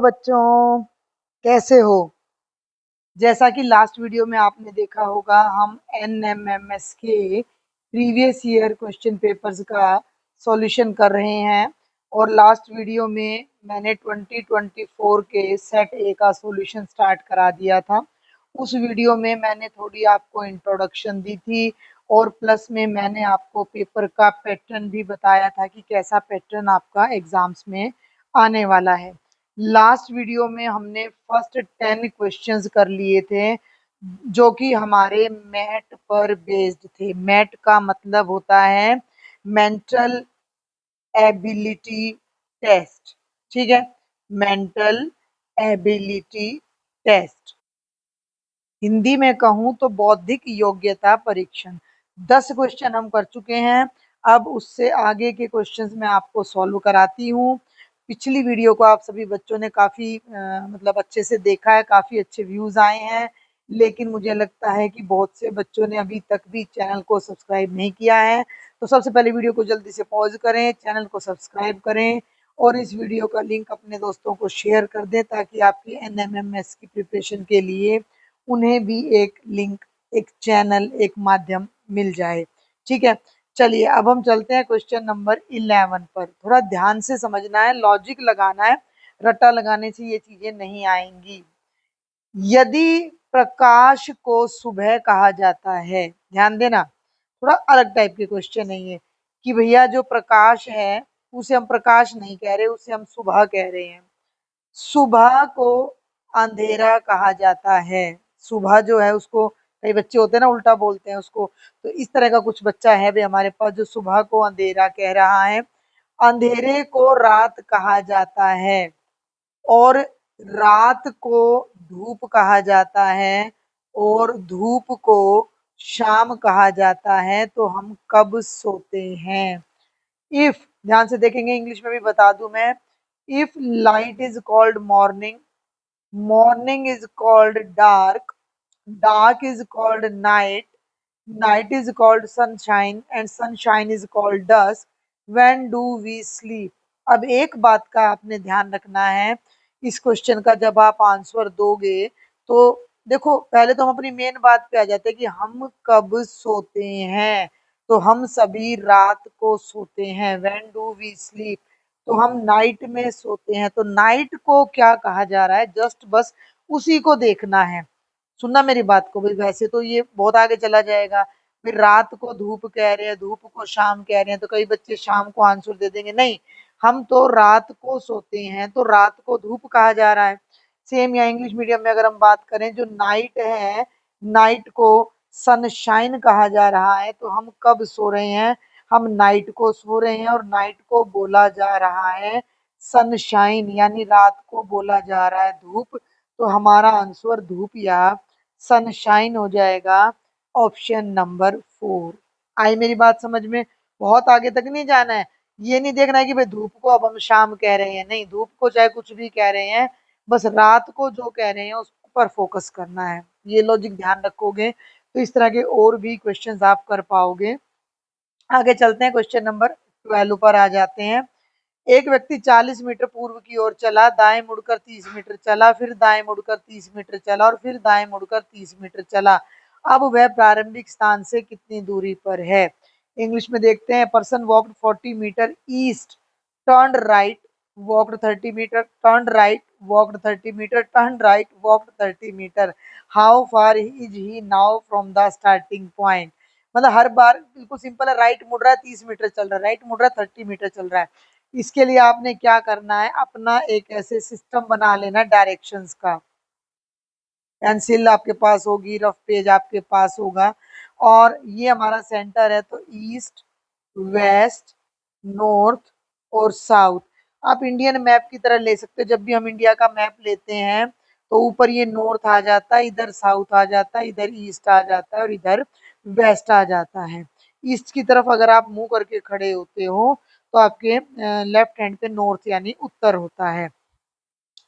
बच्चों, कैसे हो? जैसा कि लास्ट वीडियो में आपने देखा होगा, हम एनएमएमएस के प्रीवियस ईयर क्वेश्चन पेपर्स का सॉल्यूशन कर रहे हैं और लास्ट वीडियो में मैंने 2024 के सेट ए का सॉल्यूशन स्टार्ट करा दिया था। उस वीडियो में मैंने थोड़ी आपको इंट्रोडक्शन दी थी और प्लस में मैंने आपको पेपर का पैटर्न भी बताया था कि कैसा पैटर्न आपका एग्जाम्स में आने वाला है। लास्ट वीडियो में हमने फर्स्ट 10 क्वेश्चंस कर लिए थे जो कि हमारे मैट पर बेस्ड थे। मैट का मतलब होता है मेंटल एबिलिटी टेस्ट। ठीक है, मेंटल एबिलिटी टेस्ट, हिंदी में कहूँ तो बौद्धिक योग्यता परीक्षण। 10 क्वेश्चन हम कर चुके हैं। अब उससे आगे के क्वेश्चंस मैं आपको सॉल्व कराती हूँ। पिछली वीडियो को आप सभी बच्चों ने काफ़ी मतलब अच्छे से देखा है, काफ़ी अच्छे व्यूज़ आए हैं, लेकिन मुझे लगता है कि बहुत से बच्चों ने अभी तक भी चैनल को सब्सक्राइब नहीं किया है। तो सबसे पहले वीडियो को जल्दी से पॉज़ करें, चैनल को सब्सक्राइब करें और इस वीडियो का लिंक अपने दोस्तों को शेयर कर दें ताकि आपकी एनएमएमएस की प्रिपरेशन के लिए उन्हें भी एक लिंक, एक चैनल, एक माध्यम मिल जाए। ठीक है, चलिए अब हम चलते हैं क्वेश्चन नंबर 11 पर। थोड़ा ध्यान से समझना है, लॉजिक लगाना है, रट्टा लगाने से ये चीजें नहीं आएंगी। यदि प्रकाश को सुबह कहा जाता है, ध्यान देना, थोड़ा अलग टाइप के क्वेश्चन है ये, कि भैया जो प्रकाश है उसे हम प्रकाश नहीं कह रहे, उसे हम सुबह कह रहे हैं। सुबह को अंधेरा कहा जाता है। सुबह जो है उसको, कई बच्चे होते हैं ना उल्टा बोलते हैं उसको, तो इस तरह का कुछ बच्चा है भी हमारे पास जो सुबह को अंधेरा कह रहा है। अंधेरे को रात कहा जाता है और रात को धूप कहा जाता है और धूप को शाम कहा जाता है। तो हम कब सोते हैं? इफ, ध्यान से देखेंगे, इंग्लिश में भी बता दूं मैं। If light is called morning, morning is called dark, dark is called night, night is called sunshine and sunshine is called dusk, when do we sleep? अब एक बात का आपने ध्यान रखना है, इस क्वेश्चन का जब आप आंसर दोगे तो देखो, पहले तो हम अपनी मेन बात पे आ जाते हैं कि हम कब सोते हैं। तो हम सभी रात को सोते हैं, व्हेन डू वी स्लीप, तो हम नाइट में सोते हैं। तो नाइट को क्या कहा जा रहा है, जस्ट बस उसी को देखना है। सुनना मेरी बात को भाई, वैसे तो ये बहुत आगे चला जाएगा। फिर रात को धूप कह रहे हैं, धूप को शाम कह रहे हैं, तो कई बच्चे शाम को आंसर दे देंगे। नहीं, हम तो रात को सोते हैं, तो रात को धूप कहा जा रहा है। सेम या इंग्लिश मीडियम में अगर हम बात करें, जो नाइट है, नाइट को सनशाइन कहा जा रहा है। तो हम कब सो रहे हैं? हम नाइट को सो रहे हैं और नाइट को बोला जा रहा है सनशाइन, यानी रात को बोला जा रहा है धूप। तो हमारा आंसर धूप या सनशाइन हो जाएगा, ऑप्शन नंबर 4। आई मेरी बात समझ में? बहुत आगे तक नहीं जाना है, ये नहीं देखना है कि भाई धूप को अब हम शाम कह रहे हैं, नहीं, धूप को चाहे कुछ भी कह रहे हैं, बस रात को जो कह रहे हैं उस पर फोकस करना है। ये लॉजिक ध्यान रखोगे तो इस तरह के और भी क्वेश्चंस आप कर पाओगे। आगे चलते हैं, क्वेश्चन नंबर 12 पर आ जाते हैं। एक व्यक्ति 40 मीटर पूर्व की ओर चला, दाएं मुड़कर 30 मीटर चला, फिर दाएं मुड़कर 30 मीटर चला और फिर दाएं मुड़कर 30 मीटर चला। अब वह प्रारंभिक स्थान से कितनी दूरी पर है? इंग्लिश में देखते हैं। Person walked 40 metre east, turn right, walked 30 metre, turn right, walked 30 metre, turn right, walked 30 metre. How far is he now from the starting point? मतलब हर बार बिल्कुल सिंपल है, राइट मुड़ रहा है 30 मीटर चल रहा है, राइट मुड़ रहा है 30 मीटर चल रहा है। इसके लिए आपने क्या करना है, अपना एक ऐसे सिस्टम बना लेना डायरेक्शंस का। पेंसिल आपके पास होगी, रफ पेज आपके पास होगा, और ये हमारा सेंटर है, तो ईस्ट, वेस्ट, नॉर्थ और साउथ। आप इंडियन मैप की तरह ले सकते हो। जब भी हम इंडिया का मैप लेते हैं तो ऊपर ये नॉर्थ आ जाता है, इधर साउथ आ जाता है, इधर ईस्ट आ जाता है और इधर वेस्ट आ जाता है। ईस्ट की तरफ अगर आप मुंह करके खड़े होते हो तो आपके लेफ्ट हैंड पे नॉर्थ यानी उत्तर होता है।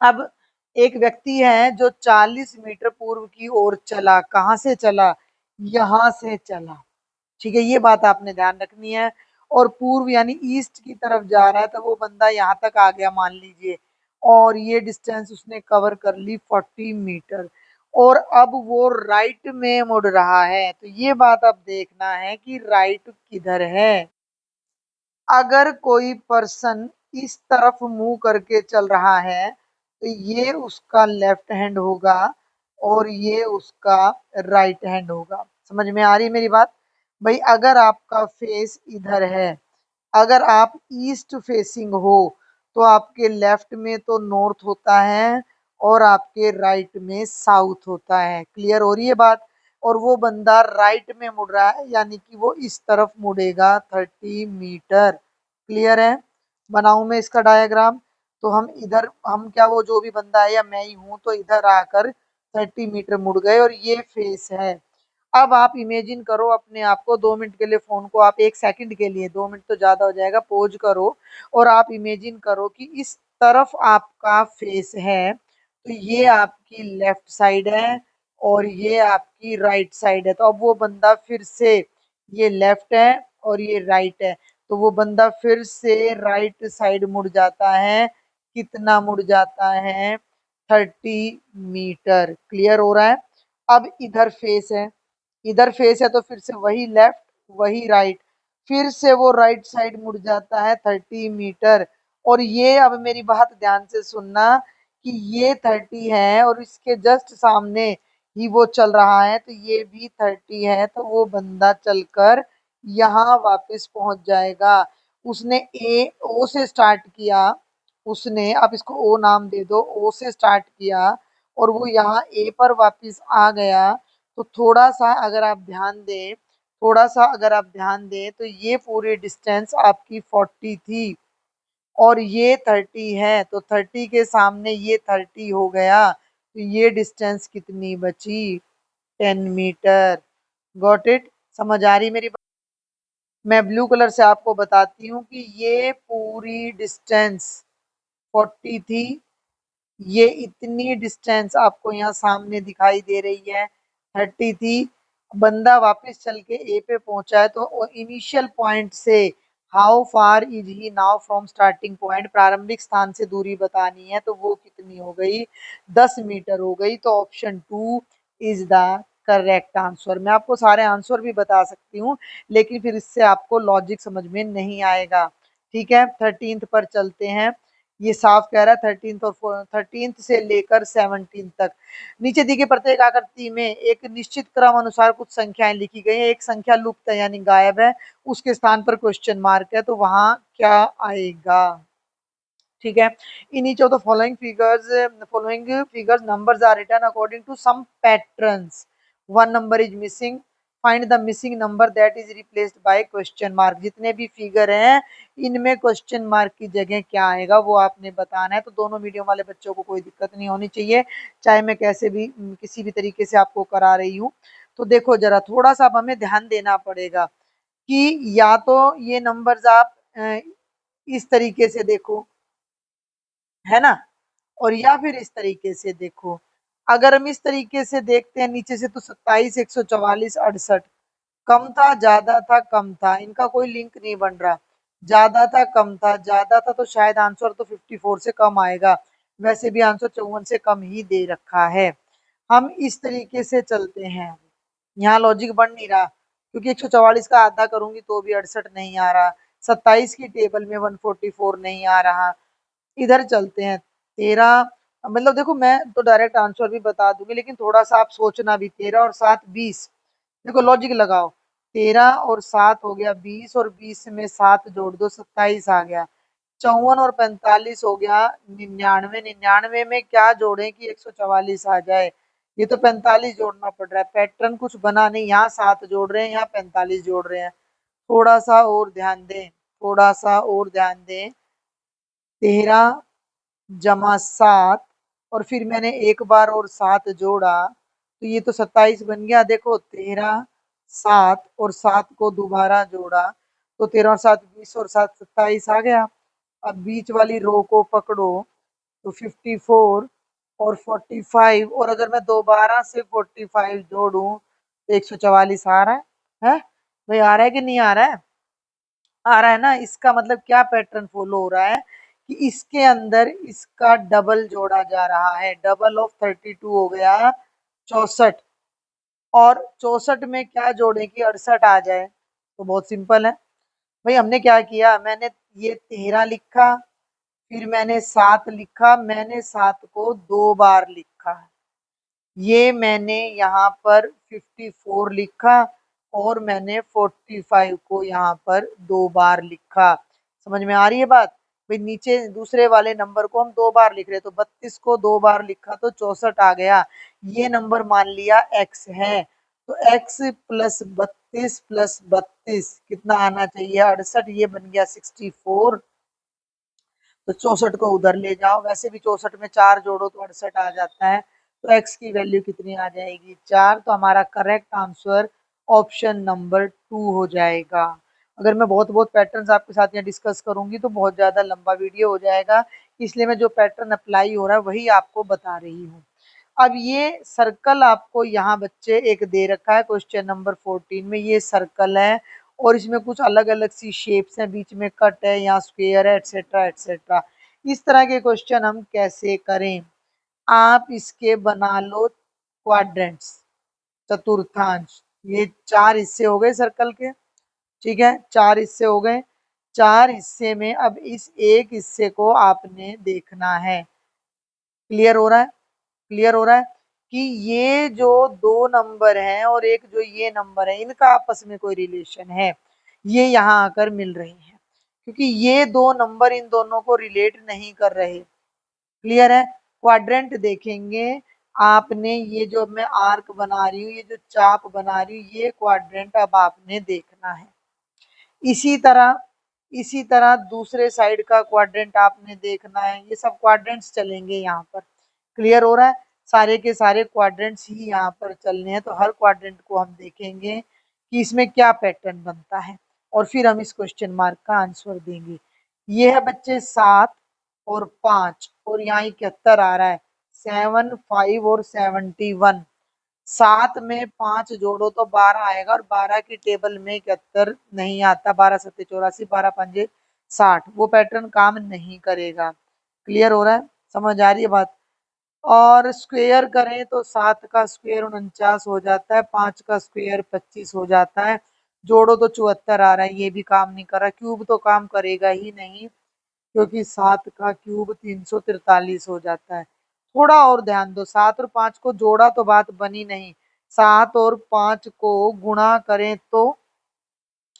अब एक व्यक्ति है जो 40 मीटर पूर्व की ओर चला, कहाँ से चला? यहाँ से चला। ठीक है, ये बात आपने ध्यान रखनी है। और पूर्व यानी ईस्ट की तरफ जा रहा है, तो वो बंदा यहाँ तक आ गया मान लीजिए, और ये डिस्टेंस उसने कवर कर ली 40 मीटर, और अब वो राइट में मुड़ रहा है। तो ये बात अब देखना है कि राइट किधर है। अगर कोई पर्सन इस तरफ मुंह करके चल रहा है तो ये उसका लेफ्ट हैंड होगा और ये उसका राइट हैंड होगा। समझ में आ रही है मेरी बात? भाई अगर आपका फेस इधर है, अगर आप ईस्ट फेसिंग हो तो आपके लेफ्ट में तो नॉर्थ होता है और आपके राइट में साउथ होता है। क्लियर हो रही है बात? और वो बंदा राइट में मुड़ रहा है, यानी कि वो इस तरफ मुड़ेगा 30 मीटर। क्लियर है? बनाऊं मैं इसका डायग्राम? तो हम इधर, हम क्या, वो जो भी बंदा है या मैं ही हूं, तो इधर आकर 30 मीटर मुड़ गए और ये फेस है। अब आप इमेजिन करो अपने आप को, 2 मिनट के लिए फोन को आप, 1 सेकंड के लिए, 2 मिनट तो ज्यादा हो जाएगा, पोज करो और आप इमेजिन करो कि इस तरफ आपका फेस है, तो ये आपकी लेफ्ट साइड है और ये आपकी राइट साइड है। तो अब वो बंदा फिर से, ये लेफ्ट है और ये राइट है, तो वो बंदा फिर से राइट साइड मुड़ जाता है। कितना मुड़ जाता है? 30 मीटर। क्लियर हो रहा है? अब इधर फेस है, इधर फेस है तो फिर से वही लेफ्ट, वही राइट, फिर से वो राइट साइड मुड़ जाता है 30 मीटर। और ये, अब मेरी बात ध्यान से सुनना, कि ये 30 है और इसके जस्ट सामने ही वो चल रहा है, तो ये भी 30 है, तो वो बंदा चलकर यहाँ वापस पहुंच जाएगा। उसने ए ओ से स्टार्ट किया, उसने, आप इसको ओ नाम दे दो, ओ से स्टार्ट किया और वो यहाँ ए पर वापस आ गया। तो थोड़ा सा अगर आप ध्यान दें, थोड़ा सा अगर आप ध्यान दें, तो ये पूरी डिस्टेंस आपकी 40 थी और ये 30 है, तो 30 के सामने ये 30 हो गया, तो ये डिस्टेंस कितनी बची? 10 मीटर। Got it? समझ आ रही मेरी बात? मैं ब्लू कलर से आपको बताती हूँ कि ये पूरी डिस्टेंस 40 थी, ये इतनी डिस्टेंस आपको यहाँ सामने दिखाई दे रही है 30 थी। बंदा वापस चल के ए पे पहुंचा है, तो इनिशियल पॉइंट से how far is he now from starting point, प्रारंभिक स्थान से दूरी बतानी है, तो वो कितनी हो गई? 10 मीटर हो गई। तो option 2 is the correct answer. मैं आपको सारे आंसर भी बता सकती हूँ, लेकिन फिर इससे आपको लॉजिक समझ में नहीं आएगा। ठीक है, 13th पर चलते हैं। ये साफ कह रहा है 13th और 13th से लेकर 17 तक। नीचे दी गई प्रत्येक आकृति में एक निश्चित क्रम अनुसार कुछ संख्याएं लिखी गई है, एक संख्या लुप्त है यानी गायब है, उसके स्थान पर क्वेश्चन मार्क है, तो वहां क्या आएगा? ठीक है। इन each of the following figures numbers are written according to some patterns. One number is missing. Find the missing number that is replaced by question mark. जितने भी फिगर हैं इनमें क्वेश्चन मार्क की जगह क्या आएगा वो आपने बताना है। तो दोनों मीडियम वाले बच्चों को कोई दिक्कत नहीं होनी चाहिए, चाहे मैं कैसे भी, किसी भी तरीके से आपको करा रही हूँ। तो देखो जरा, थोड़ा सा अब हमें ध्यान देना पड़ेगा कि या तो ये नंबर्स आप इस तरीके से देखो, है ना, और या फिर इस तरीके से देखो। अगर हम इस तरीके से देखते हैं नीचे से, तो 27, 144, 68, कम था, ज्यादा था, कम था, इनका कोई लिंक नहीं बन रहा। ज्यादा था, कम था, ज्यादा था तो शायद आंसर तो 54 से कम आएगा, वैसे भी आंसर 54 से कम ही दे रखा है। हम इस तरीके से चलते हैं, यहाँ लॉजिक बन नहीं रहा, क्योंकि 144 का आधा करूंगी तो भी 68 नहीं आ रहा, 27 की टेबल में 144 नहीं आ रहा। इधर चलते हैं, 13, मतलब देखो मैं तो डायरेक्ट आंसर भी बता दूंगी, लेकिन थोड़ा सा आप सोचना भी। 13 और 7 20, देखो लॉजिक लगाओ, 13 और 7 हो गया 20, और 20 में 7 जोड़ दो, 27 आ गया। 54 और 45 हो गया 99, 99 में क्या जोड़े कि 144 आ जाए? ये तो 45 जोड़ना पड़ रहा है, पैटर्न कुछ बना नहीं, यहाँ 7 जोड़ रहे हैं, यहाँ 45 जोड़ रहे हैं। थोड़ा सा और ध्यान दें, थोड़ा सा और ध्यान दें। 13 जमा 7, और फिर मैंने एक बार और 7 जोड़ा, तो ये तो 27 बन गया। देखो 13, 7 और 7 को दोबारा जोड़ा, तो 13 और 7 20 और 7 27 आ गया। अब बीच वाली रो को पकड़ो, तो 54 और 45, और अगर मैं दोबारा से 45 जोड़ूं तो 144 आ रहा है? भाई आ रहा है कि नहीं आ रहा है? आ रहा है ना? इसका मतलब क्या पैटर्न फॉलो हो रहा है कि इसके अंदर इसका डबल जोड़ा जा रहा है। डबल ऑफ 32 हो गया 64, और 64 में क्या जोड़े कि 68 आ जाए। तो बहुत सिंपल है भाई। हमने क्या किया, मैंने ये 13 लिखा, फिर मैंने 7 लिखा, मैंने 7 को 2 बार लिखा, ये मैंने यहाँ पर 54 लिखा, और मैंने 45 को यहाँ पर 2 बार लिखा। समझ में आ रही है बात? भाई नीचे दूसरे वाले नंबर को हम 2 बार लिख रहे, तो 32 को 2 बार लिखा तो 64 आ गया। ये नंबर मान लिया x है, तो x प्लस 32 कितना आना चाहिए? 68। ये बन गया 64। तो 64 को उधर ले जाओ, वैसे भी 64 में 4 जोड़ो तो 68 आ जाता है। तो x की वैल्यू कितनी आ जाएगी? 4। तो हमारा करेक्ट आंसर ऑप्शन नंबर 2 हो जाएगा। अगर मैं बहुत बहुत पैटर्न्स आपके साथ यहाँ डिस्कस करूंगी तो बहुत ज़्यादा लंबा वीडियो हो जाएगा, इसलिए मैं जो पैटर्न अप्लाई हो रहा है वही आपको बता रही हूँ। अब ये सर्कल आपको यहाँ बच्चे एक दे रखा है क्वेश्चन नंबर 14 में, ये सर्कल है और इसमें कुछ अलग अलग सी शेप्स हैं, बीच में कट है, यहाँ स्क्वायर है, एटसेट्रा एटसेट्रा। इस तरह के क्वेश्चन हम कैसे करें? आप इसके बना लो क्वाड्रेंट्स, चतुर्थांश। ये 4 हिस्से हो गए सर्कल के, ठीक है, 4 हिस्से हो गए। 4 हिस्से में अब इस एक हिस्से को आपने देखना है। क्लियर हो रहा है? क्लियर हो रहा है कि ये जो 2 नंबर हैं और एक जो ये नंबर है, इनका आपस में कोई रिलेशन है, ये यहाँ आकर मिल रही हैं, क्योंकि ये 2 नंबर इन दोनों को रिलेट नहीं कर रहे। क्लियर है? क्वाड्रेंट देखेंगे आपने, ये जो मैं आर्क बना रही हूँ, ये जो चाप बना रही हूँ, ये क्वाड्रेंट अब आपने देखना है। इसी तरह दूसरे साइड का क्वाड्रेंट आपने देखना है। ये सब क्वाड्रेंट्स चलेंगे यहाँ पर। क्लियर हो रहा है? सारे के सारे क्वाड्रेंट्स ही यहाँ पर चलने हैं, तो हर क्वाड्रेंट को हम देखेंगे कि इसमें क्या पैटर्न बनता है, और फिर हम इस क्वेश्चन मार्क का आंसर देंगे। ये है बच्चे 7 और 5, और यहाँ 71 आ रहा है। 7, 5 और 71। 7 में 5 जोड़ो तो 12 आएगा, और 12 की टेबल में 71 नहीं आता। 12 सत्ते 84, 12 पंजे 60, वो पैटर्न काम नहीं करेगा। क्लियर हो रहा है? समझ आ रही है बात? और स्क्वायर करें तो 7 का स्क्वायर 49 हो जाता है, 5 का स्क्वायर 25 हो जाता है, जोड़ो तो 74 आ रहा है, ये भी काम नहीं कर रहा। क्यूब तो काम करेगा ही नहीं, क्योंकि 7 का क्यूब 343 हो जाता है। थोड़ा और ध्यान दो, 7 और 5 को जोड़ा तो बात बनी नहीं, 7 और 5 को गुणा करें तो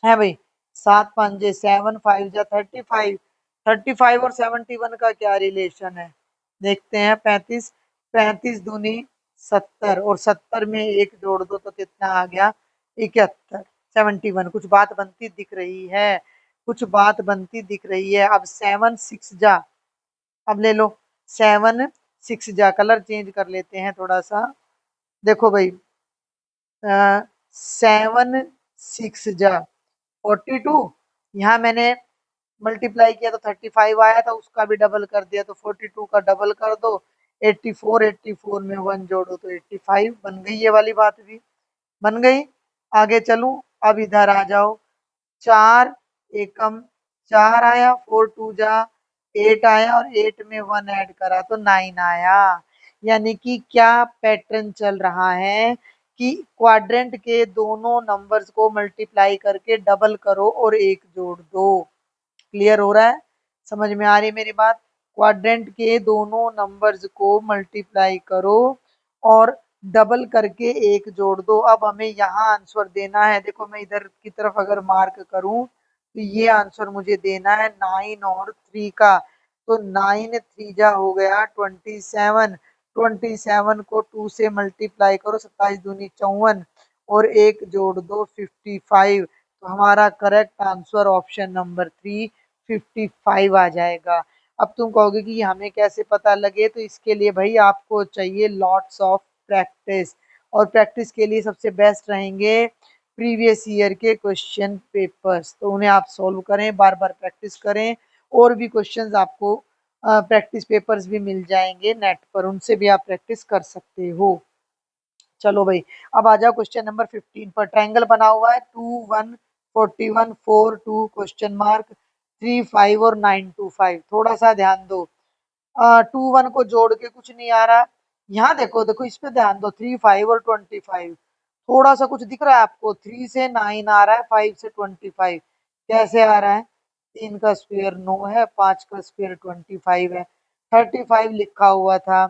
है भाई, 7 पंजे 7, 5 जा 35। 35 और 71 का क्या रिलेशन है? देखते हैं। 35, 35 दूनी 70, और 70 में एक जोड़ दो तो कितना आ गया? 71। 71। कुछ बात बनती दिख रही है, कुछ बात बनती दिख रही है। अब 7 6 जा, अब ले लो 7 6 जा, कलर चेंज कर लेते हैं थोड़ा सा। देखो भाई, 7 6 जा 42, यहाँ मैंने मल्टीप्लाई किया तो 35 आया था, उसका भी डबल कर दिया तो 42 का डबल कर दो। 84, 84 में 1 जोड़ो तो 85 बन गई, ये वाली बात भी बन गई। आगे चलूं, अब इधर आ जाओ। 4 एकम 4 आया, 4 टू जा 8 आया, और 8 में 1 ऐड करा तो 9 आया। यानी कि क्या पैटर्न चल रहा है कि क्वाड्रेंट के दोनों नंबर्स को मल्टीप्लाई करके डबल करो और एक जोड़ दो। क्लियर हो रहा है? समझ में आ रही है मेरी बात? क्वाड्रेंट के दोनों नंबर्स को मल्टीप्लाई करो और डबल करके एक जोड़ दो। अब हमें यहाँ आंसर देना है। देखो मैं इधर की तरफ अगर मार्क करूं तो ये आंसर मुझे देना है 9 और 3 का। तो 9 3 जा हो गया 27। 27 को 2 से मल्टीप्लाई करो, 27 दूनी 54, और एक जोड़ दो 55। तो हमारा करेक्ट आंसर ऑप्शन नंबर 3 55 आ जाएगा। अब तुम कहोगे कि हमें कैसे पता लगे, तो इसके लिए भाई आपको चाहिए लॉट्स ऑफ प्रैक्टिस, और प्रैक्टिस के लिए सबसे बेस्ट रहेंगे प्रीवियस ईयर के क्वेश्चन पेपर्स। तो उन्हें आप सॉल्व करें, बार बार प्रैक्टिस करें, और भी क्वेश्चंस आपको प्रैक्टिस पेपर्स भी मिल जाएंगे नेट पर, उनसे भी आप प्रैक्टिस कर सकते हो। चलो भाई, अब आ जाओ क्वेश्चन नंबर 15 पर। ट्रायंगल बना हुआ है 2 1 41 4 2 क्वेश्चन मार्क 35 और 925। थोड़ा सा ध्यान दो। 21 को जोड़ के कुछ नहीं आ रहा। यहाँ देखो देखो इस पे ध्यान दो, 35 और 25 थोड़ा सा कुछ दिख रहा है आपको? 3 से 9 आ रहा है, 5 से 25 कैसे आ रहा है? 3 का स्क्वायर 9 है, 5 का स्क्वायर 25 है। 35 लिखा हुआ था,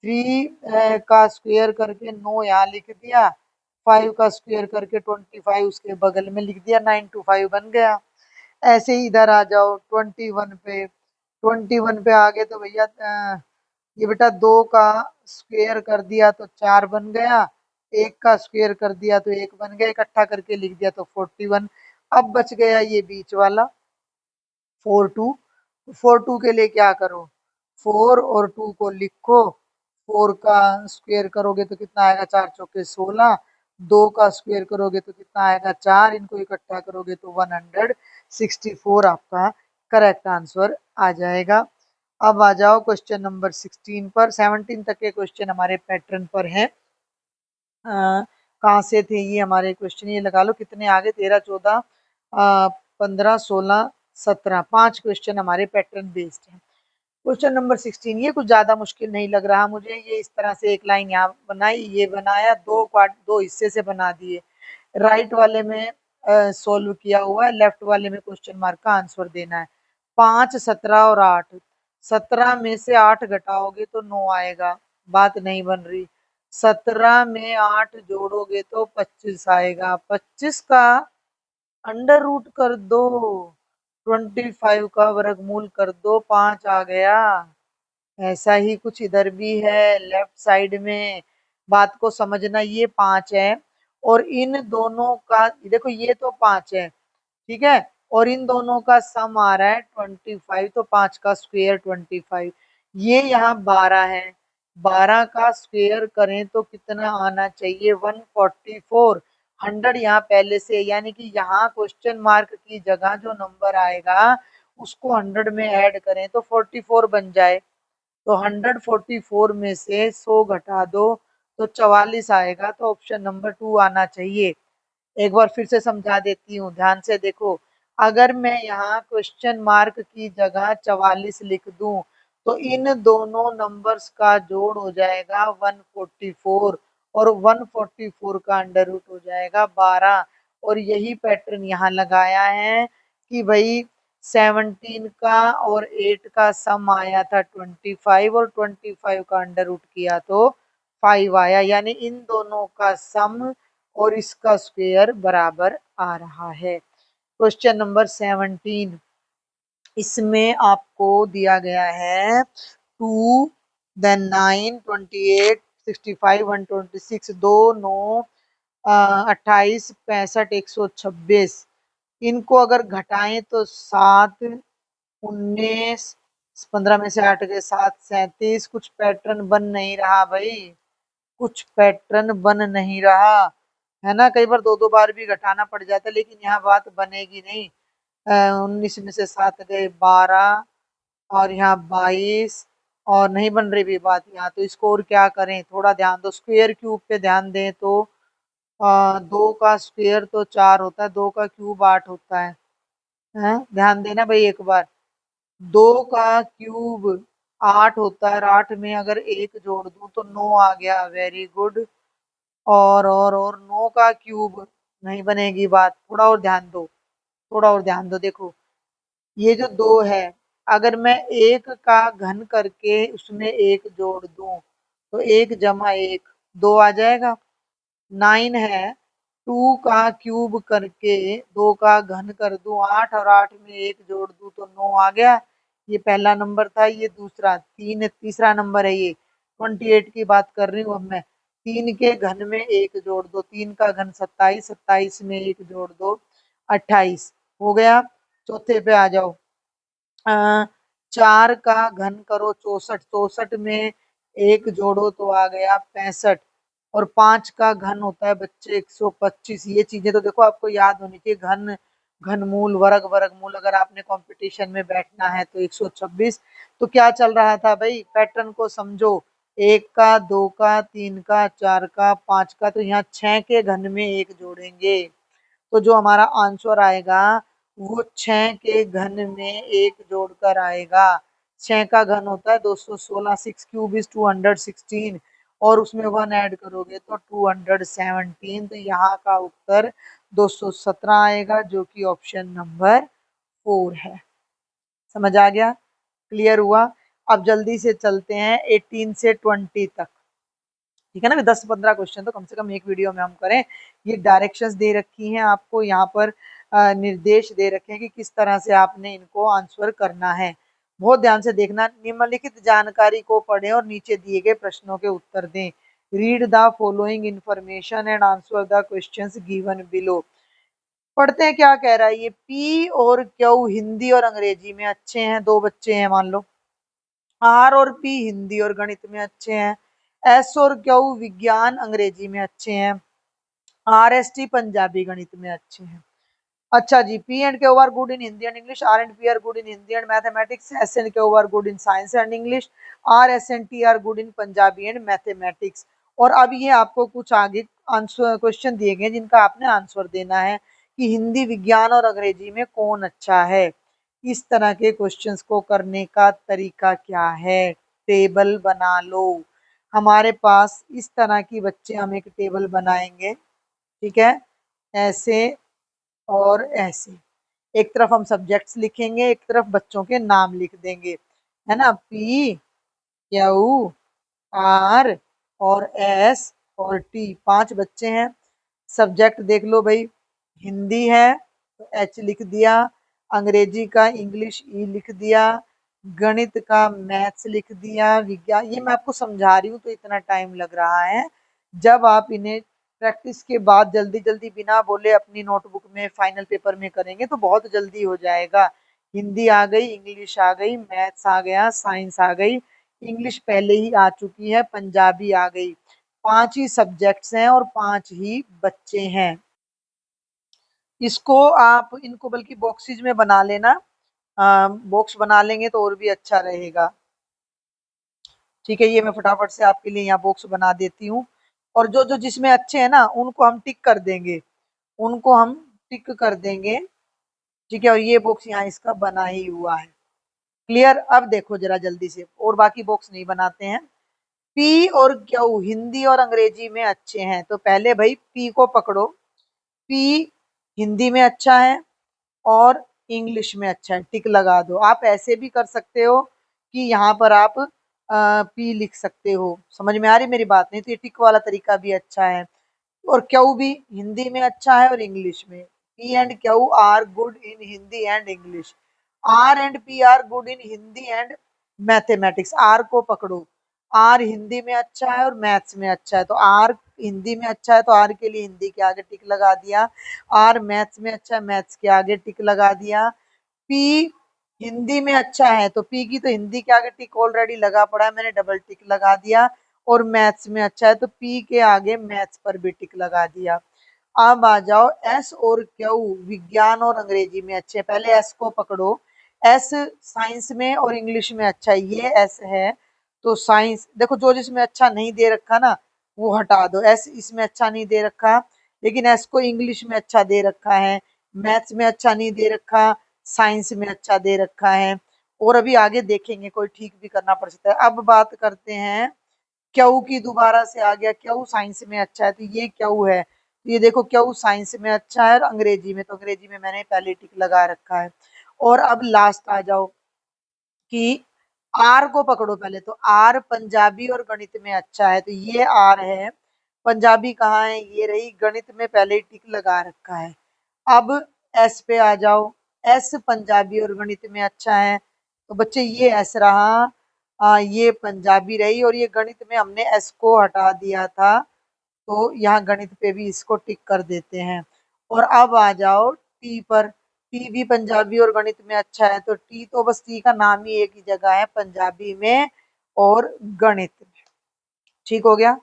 3 का स्क्वायर करके 9 यहाँ लिख दिया, 5 का स्क्वायर करके 25 उसके बगल में लिख दिया, 925 बन गया। ऐसे ही इधर आ जाओ 21 पे। 21 पे आ गए तो भैया ये बेटा 2 का स्क्वायर कर दिया तो 4 बन गया, 1 का स्क्वायर कर दिया तो 1 बन गया, इकट्ठा करके लिख दिया तो 41। अब बच गया ये बीच वाला 42। 42 के लिए क्या करो? 4 और 2 को लिखो। 4 का स्क्वायर करोगे तो कितना आएगा? 4 चौके 16। 2 का स्क्वायर करोगे तो कितना आएगा? 4। इनको इकट्ठा करोगे तो 164 आपका करेक्ट आंसर आ जाएगा। अब आ जाओ क्वेश्चन नंबर 16 पर। 17 तक के क्वेश्चन हमारे पैटर्न पर हैं। कहाँ से थे ये हमारे क्वेश्चन? ये लगा लो कितने आगे, 13 14 15 16 17, 5 क्वेश्चन हमारे पैटर्न बेस्ड हैं। क्वेश्चन नंबर 16 ये कुछ ज्यादा मुश्किल नहीं लग रहा मुझे। ये इस तरह से एक लाइन यहाँ बनाई, ये बनाया, दो हिस्से से बना दिए। राइट वाले में सोल्व किया हुआ है, लेफ्ट वाले में क्वेश्चन मार्क का आंसर देना है। 5 17 और 8, 17 में से 8 घटाओगे तो 9 आएगा, बात नहीं बन रही। 17 में 8 जोड़ोगे तो 25 आएगा, 25 का अंडर रूट कर दो, 25 का वर्गमूल कर दो, 5 आ गया। ऐसा ही कुछ इधर भी है लेफ्ट साइड में, बात को समझना। ये 5 है और इन दोनों का देखो, ये तो 5 है, ठीक है, और इन दोनों का सम आ रहा है 25, तो 5 का स्क्वायर 25। ये यहाँ 12 है, 12 का स्क्वायर करें तो कितना आना चाहिए? 144। 100 यहाँ पहले से, यानी कि यहाँ क्वेश्चन मार्क की जगह जो नंबर आएगा उसको 100 में ऐड करें तो 44 बन जाए। तो 144 में से 100 घटा दो तो 44 आएगा, तो ऑप्शन नंबर 2 आना चाहिए। एक बार फिर से समझा देती हूँ, ध्यान से देखो। अगर मैं यहाँ क्वेश्चन मार्क की जगह 44 लिख दूं तो इन दोनों नंबर्स का जोड़ हो जाएगा 144, और 144 का अंडर रूट हो जाएगा 12। और यही पैटर्न यहाँ लगाया है कि भाई 17 का और 8 का सम आया था 25, और 25 का अंडर रूट किया तो 5 आया, यानी इन दोनों का सम और इसका स्क्वायर बराबर आ रहा है। क्वेश्चन नंबर 17, इसमें आपको दिया गया है 2 देन 9 28 65 126 2 9 28 65 126। इनको अगर घटाएं तो 7 19, 15 में से 8 गए 7 37। कुछ पैटर्न बन नहीं रहा भाई, कुछ पैटर्न बन नहीं रहा है ना। कई बार दो दो बार भी घटाना पड़ जाता है, लेकिन यहाँ बात बनेगी नहीं। 19 में से 7 गए 12, और यहाँ 22, और नहीं बन रही भी बात यहाँ। तो इसको और क्या करें? थोड़ा ध्यान दो, स्क्वायर क्यूब पे ध्यान दें तो 2 का स्क्वायर तो 4 होता है, 2 का क्यूब 8 होता है। ध्यान देना भाई एक बार। 2 का क्यूब 8 होता है, और 8 में अगर 1 जोड़ दूं तो 9 आ गया, वेरी गुड। और 9 का क्यूब नहीं बनेगी बात, थोड़ा और ध्यान दो, थोड़ा और ध्यान दो। देखो ये जो 2 है, अगर मैं 1 का घन करके उसमें 1 जोड़ दूं तो 1 जमा 1 2 आ जाएगा। 9 है, 2 का क्यूब करके 2 का घन कर दूं 8, और 8 में 1 जोड़ दूं तो 9 आ गया। ये पहला नंबर था, ये दूसरा, तीसरा नंबर है ये। 28 की बात कर रही हूँ अब मैं। 3 के घन में 1 जोड़ दो, 3 का घन 27, 27 में 1 जोड़ दो 28 हो गया। चौथे पे आ जाओ। 4 का घन करो 64, 64 में 1 जोड़ो तो आ गया 65, और 5 का घन होता है बच्चे 125। ये चीजें तो देखो आपको याद होनी चाहिए, घन, घनमूल, वर्ग, वर्गमूल। अगर आपने कंपटीशन में बैठना है तो 126। तो क्या चल रहा था भाई, पैटर्न को समझो। 1 का, 2 का, 3 का, 4 का, 5 का, तो यहाँ 6 के घन में 1 जोड़ेंगे तो जो हमारा आंसर आएगा वो 6 के घन में 1 जोड़कर आएगा। 6 का घन होता है 216, 6 क्यूब इज 216 और उसमें 1 ऐड करोगे तो 217। तो यहाँ का उत्तर 217 आएगा जो कि ऑप्शन नंबर 4 है। समझ आ गया? क्लियर हुआ? अब जल्दी से चलते हैं 18 से 20 तक। ठीक है ना? 10-15 क्वेश्चन तो कम से कम एक वीडियो में हम करें। ये डायरेक्शंस दे रखी हैं आपको, यहाँ पर निर्देश दे रखे हैं कि किस तरह से आपने इनको आंसर करना है। बहुत ध्यान से देखना। निम्नलिखित जानकारी को पढ़ें और नीचे दिए गए प्रश्नों के उत्तर दें। Read the following information and answer the questions given below. पढ़ते हैं क्या कह रहा है ये। पी और क्यू हिंदी और अंग्रेजी में अच्छे हैं, 2 बच्चे हैं मान लो। आर और पी हिंदी और गणित में अच्छे हैं। एस और क्यू विज्ञान अंग्रेजी में अच्छे हैं। आर एस टी पंजाबी गणित में अच्छे हैं। अच्छा जी, P and Q are good in Hindi and English, R and P are good in Hindi and mathematics, S and Q are good in science and English, R S and T are good in Punjabi and mathematics. और अब ये आपको कुछ आगे answer question दिए गए जिनका आपने आंसर देना है कि हिंदी विज्ञान और अंग्रेजी में कौन अच्छा है। इस तरह के क्वेश्चंस को करने का तरीका क्या है? टेबल बना लो। हमारे पास इस तरह की बच्चे हम एक टेबल बनाएंगे। ठीक है? ऐसे और ऐसे। एक तरफ हम सब्जेक्ट्स लिखेंगे, एक तरफ बच्चों के नाम लिख देंगे, है ना? पी, क्यू, आर और एस और टी, 5 बच्चे हैं। सब्जेक्ट देख लो भाई, हिंदी है तो एच लिख दिया, अंग्रेजी का इंग्लिश ई लिख दिया, गणित का मैथ्स लिख दिया, विज्ञान। ये मैं आपको समझा रही हूँ तो इतना टाइम लग रहा है। जब आप इन्हें प्रैक्टिस के बाद जल्दी जल्दी बिना बोले अपनी नोटबुक में फाइनल पेपर में करेंगे तो बहुत जल्दी हो जाएगा। हिंदी आ गई, इंग्लिश आ गई, मैथ्स आ गया, साइंस आ गई। इंग्लिश पहले ही आ चुकी है, पंजाबी आ गई। 5 ही सब्जेक्ट्स हैं और 5 ही बच्चे हैं। इसको आप इनको बल्कि बॉक्सेज में बना लेना। बॉक्स बना लेंगे तो और भी अच्छा रहेगा। ठीक है, ये मैं फटाफट से आपके लिए यहाँ बॉक्स बना देती हूँ। और जो जो जिसमें अच्छे हैं ना उनको हम टिक कर देंगे, उनको हम टिक कर देंगे। ठीक है, और ये बॉक्स यहाँ इसका बना ही हुआ है। क्लियर? अब देखो जरा जल्दी से, और बाकी बॉक्स नहीं बनाते हैं। पी और क्यू हिंदी और अंग्रेजी में अच्छे हैं तो पहले भाई पी को पकड़ो। पी हिंदी में अच्छा है और इंग्लिश में अच्छा है, टिक लगा दो। आप ऐसे भी कर सकते हो कि यहाँ पर आप पी लिख सकते हो। समझ में आ रही मेरी बात? नहीं तो ये टिक वाला तरीका भी अच्छा है। और क्यू भी हिंदी में अच्छा है और इंग्लिश में। P and Q are good in Hindi and English. R and P are good in Hindi and mathematics. R को पकड़ो। आर हिंदी में अच्छा है और मैथ्स में अच्छा है तो आर हिंदी में अच्छा है तो आर के लिए हिंदी के आगे टिक लगा दिया। आर मैथ्स में अच्छा है, मैथ्स के आगे टिक लगा दिया। पी हिंदी में अच्छा है तो पी की तो हिंदी के आगे टिक ऑलरेडी लगा पड़ा है, मैंने डबल टिक लगा दिया। और मैथ्स में अच्छा है तो पी के आगे मैथ्स पर भी टिक लगा दिया। अब आ जाओ एस और क्यू विज्ञान और अंग्रेजी में अच्छे। पहले एस को पकड़ो। एस साइंस में और इंग्लिश में अच्छा है, ये एस है तो साइंस। देखो जो जिसमें अच्छा नहीं दे रखा ना वो हटा दो। एस इसमें अच्छा नहीं दे रखा लेकिन एस को इंग्लिश में अच्छा दे रखा है, मैथ्स में अच्छा नहीं दे रखा, साइंस में अच्छा दे रखा है। और अभी आगे देखेंगे कोई ठीक भी करना पड़ सकता है। अब बात करते हैं क्यू की। दोबारा से आ गया क्यू साइंस में अच्छा है तो ये क्यू है। तो ये देखो क्यू साइंस में अच्छा है और अंग्रेजी में, तो अंग्रेजी में मैंने पहले टिक लगा रखा है। और अब लास्ट आ जाओ कि आर को पकड़ो। पहले तो आर पंजाबी और गणित में अच्छा है तो ये आर है। पंजाबी कहाँ है? ये रही। गणित में पहले ही टिक लगा रखा है। अब एस पे आ जाओ। एस पंजाबी और गणित में अच्छा है तो बच्चे ये एस रहा। ये पंजाबी रही और ये गणित में हमने एस को हटा दिया था तो यहाँ गणित पे भी इसको टिक कर देते हैं। और अब आ जाओ टी पर। टी भी पंजाबी और गणित में अच्छा है तो टी तो बस टी का नाम ही एक ही जगह है, पंजाबी में और गणित में। ठीक हो गया?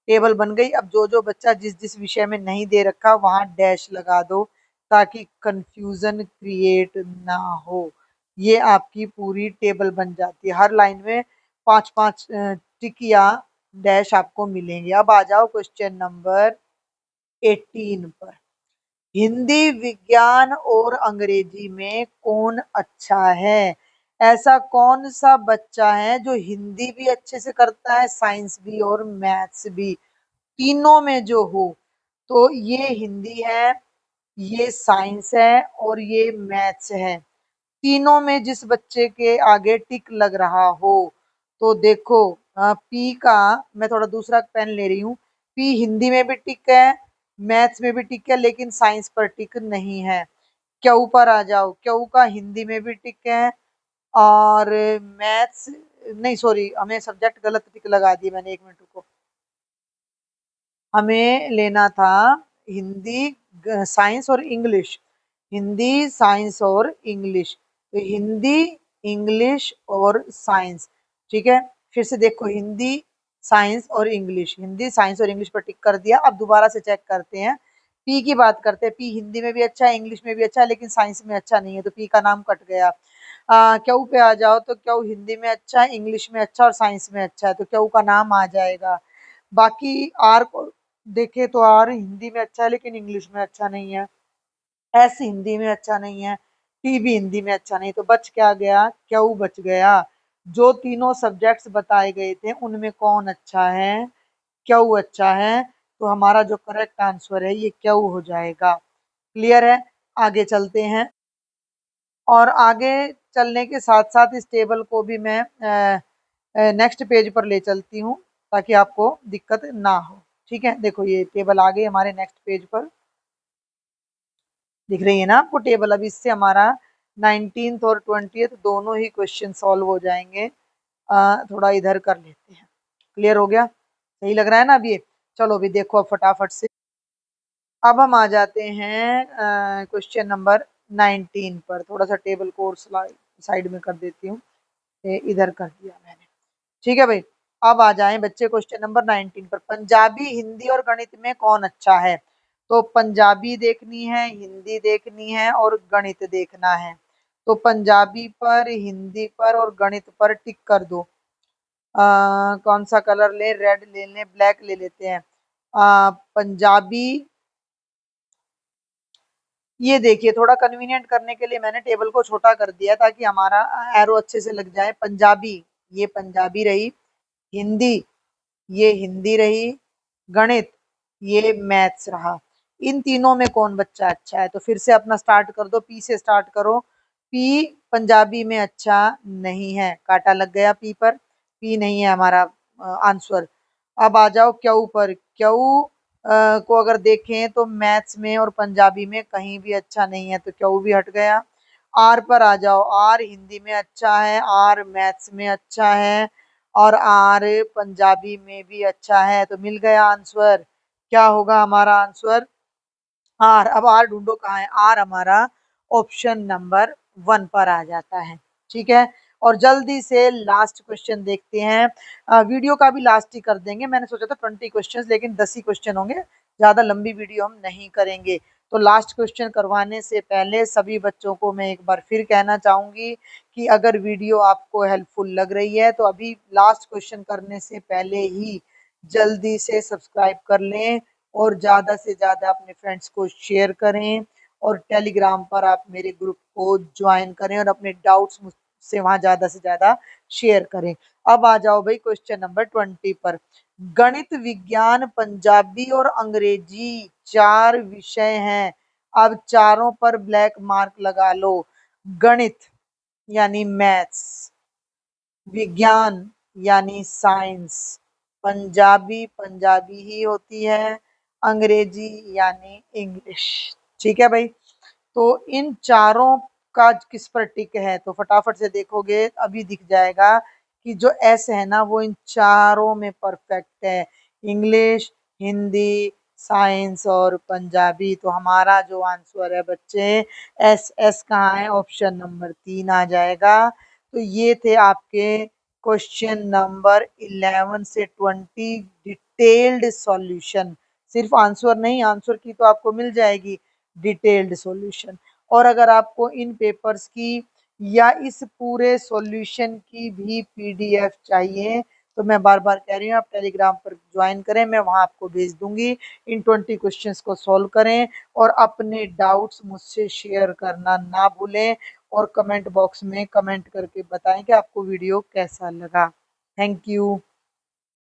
टेबल बन गई। अब जो जो बच्चा जिस जिस विषय में नहीं दे रखा वहां डैश लगा दो ताकि कंफ्यूजन क्रिएट ना हो। ये आपकी पूरी टेबल बन जाती है। हर लाइन में 5-5 टिक या डैश आपको मिलेंगे। अब आ जाओ क्वेश्चन नंबर 18 पर। हिंदी, विज्ञान और अंग्रेजी में कौन अच्छा है? ऐसा कौन सा बच्चा है जो हिंदी भी अच्छे से करता है, साइंस भी और मैथ्स भी, तीनों में जो हो? तो ये हिंदी है, ये साइंस है और ये मैथ्स है। तीनों में जिस बच्चे के आगे टिक लग रहा हो, तो देखो पी का, मैं थोड़ा दूसरा पेन ले रही हूँ। पी हिंदी में भी टिक है, मैथ्स में भी टिक है, लेकिन साइंस पर टिक नहीं है। क्यू पर आ जाओ, क्यू का हिंदी में भी टिक है और मैथ्स नहीं, सॉरी, हमें सब्जेक्ट गलत टिक लगा दी मैंने, एक मिनट रुको। हमें लेना था हिंदी, साइंस और इंग्लिश। हिंदी, साइंस और इंग्लिश। तो हिंदी, इंग्लिश और साइंस। ठीक है, फिर से देखो, हिंदी, साइंस और इंग्लिश, हिंदी, साइंस और इंग्लिश पर टिक कर दिया। अब दोबारा से चेक करते हैं, पी की बात करते हैं। पी हिंदी में भी अच्छा है, इंग्लिश में भी अच्छा है, लेकिन साइंस में अच्छा नहीं है, तो पी का नाम कट गया। क्यू पे आ जाओ, तो क्यू हिंदी में अच्छा है, इंग्लिश में अच्छा और साइंस में अच्छा है, तो क्यू का नाम आ जाएगा। बाकी आर को देखे तो आर हिंदी में अच्छा है, लेकिन इंग्लिश में अच्छा नहीं है। एस हिंदी में अच्छा नहीं है, टी भी हिंदी में अच्छा नहीं, तो बच क्या गया? क्यू बच गया। जो तीनों सब्जेक्ट्स बताए गए थे उनमें कौन अच्छा है? क्यू अच्छा है। तो हमारा जो करेक्ट आंसर है ये क्यू हो जाएगा। क्लियर है? आगे चलते हैं, और आगे चलने के साथ साथ इस टेबल को भी मैं नेक्स्ट पेज पर ले चलती हूँ, ताकि आपको दिक्कत ना हो। ठीक है, देखो ये टेबल आ गई हमारे नेक्स्ट पेज पर, दिख रही है ना आपको टेबल? अब इससे हमारा 19th और 20th दोनों ही क्वेश्चन सॉल्व हो जाएंगे। थोड़ा इधर कर लेते हैं। क्लियर हो गया? सही लग रहा है ना अब ये? चलो अभी देखो, अब फटाफट से अब हम आ जाते हैं क्वेश्चन नंबर 19 पर। थोड़ा सा टेबल को और साइड में कर देती हूँ, इधर कर दिया मैंने। ठीक है भाई, अब आ जाएं बच्चे क्वेश्चन नंबर 19 पर। पंजाबी, हिंदी और गणित में कौन अच्छा है? तो पंजाबी देखनी है, हिंदी देखनी है और गणित देखना है। तो पंजाबी पर, हिंदी पर और गणित पर टिक कर दो। कौन सा कलर ले? रेड ले लें, ब्लैक ले लेते हैं। पंजाबी, ये देखिए, थोड़ा कन्वीनियंट करने के लिए मैंने टेबल को छोटा कर दिया ताकि हमारा एरो अच्छे से लग जाए। पंजाबी, ये पंजाबी रही। हिंदी, ये हिंदी रही। गणित, ये मैथ्स रहा। इन तीनों में कौन बच्चा अच्छा है? तो फिर से अपना स्टार्ट कर दो, पी से स्टार्ट करो। पी पंजाबी में अच्छा नहीं है, काटा लग गया पी पर, पी नहीं है हमारा आंसर। अब आ जाओ क्यू पर। क्यू को अगर देखें तो मैथ्स में और पंजाबी में कहीं भी अच्छा नहीं है, तो क्यू भी हट गया। आर पर आ जाओ। आर हिंदी में अच्छा है, आर मैथ्स में अच्छा है और आर पंजाबी में भी अच्छा है, तो मिल गया आंसर। क्या होगा हमारा आंसर? आर। अब आर ढूंढो कहाँ है? आर हमारा ऑप्शन नंबर 1 पर आ जाता है। ठीक है, और जल्दी से लास्ट क्वेश्चन देखते हैं। वीडियो का भी लास्ट ही कर देंगे, मैंने सोचा था 20 क्वेश्चन, लेकिन 10 ही क्वेश्चन होंगे, ज्यादा लंबी वीडियो हम नहीं करेंगे। तो लास्ट क्वेश्चन करवाने से पहले सभी बच्चों को मैं एक बार फिर कहना चाहूंगी कि अगर वीडियो आपको हेल्पफुल लग रही है तो अभी लास्ट क्वेश्चन करने से पहले ही जल्दी से सब्सक्राइब कर लें और ज़्यादा से ज़्यादा अपने फ्रेंड्स को शेयर करें, और टेलीग्राम पर आप मेरे ग्रुप को ज्वाइन करें और अपने डाउट्स मुझसे वहाँ ज़्यादा से ज़्यादा शेयर करें। अब आ जाओ भाई क्वेश्चन नंबर 20 पर। गणित, विज्ञान, पंजाबी और अंग्रेजी 4 विषय हैं। अब चारों पर ब्लैक मार्क लगा लो। गणित यानी मैथ्स, विज्ञान यानी साइंस, पंजाबी पंजाबी ही होती है, अंग्रेजी यानी इंग्लिश। ठीक है भाई, तो इन चारों का किस पर टिक है? तो फटाफट से देखोगे अभी दिख जाएगा कि जो एस है ना वो इन चारों में परफेक्ट है। इंग्लिश, हिंदी, साइंस और पंजाबी। तो हमारा जो आंसर है बच्चे, एस। एस कहाँ है? ऑप्शन नंबर 3 आ जाएगा। तो ये थे आपके क्वेश्चन नंबर 11 से 20 डिटेल्ड सॉल्यूशन। सिर्फ आंसर नहीं, आंसर की तो आपको मिल जाएगी डिटेल्ड सॉल्यूशन। और अगर आपको इन पेपर्स की या इस पूरे सॉल्यूशन की भी पीडीएफ चाहिए तो मैं बार-बार कह रही हूँ आप टेलीग्राम पर जॉइन करें, मैं वहाँ आपको भेज दूँगी। इन 20 क्वेश्चंस को सॉल्व करें और अपने डाउट्स मुझसे शेयर करना ना भूलें और कमेंट बॉक्स में कमेंट करके बताएँ कि आपको वीडियो कैसा लगा। Thank you.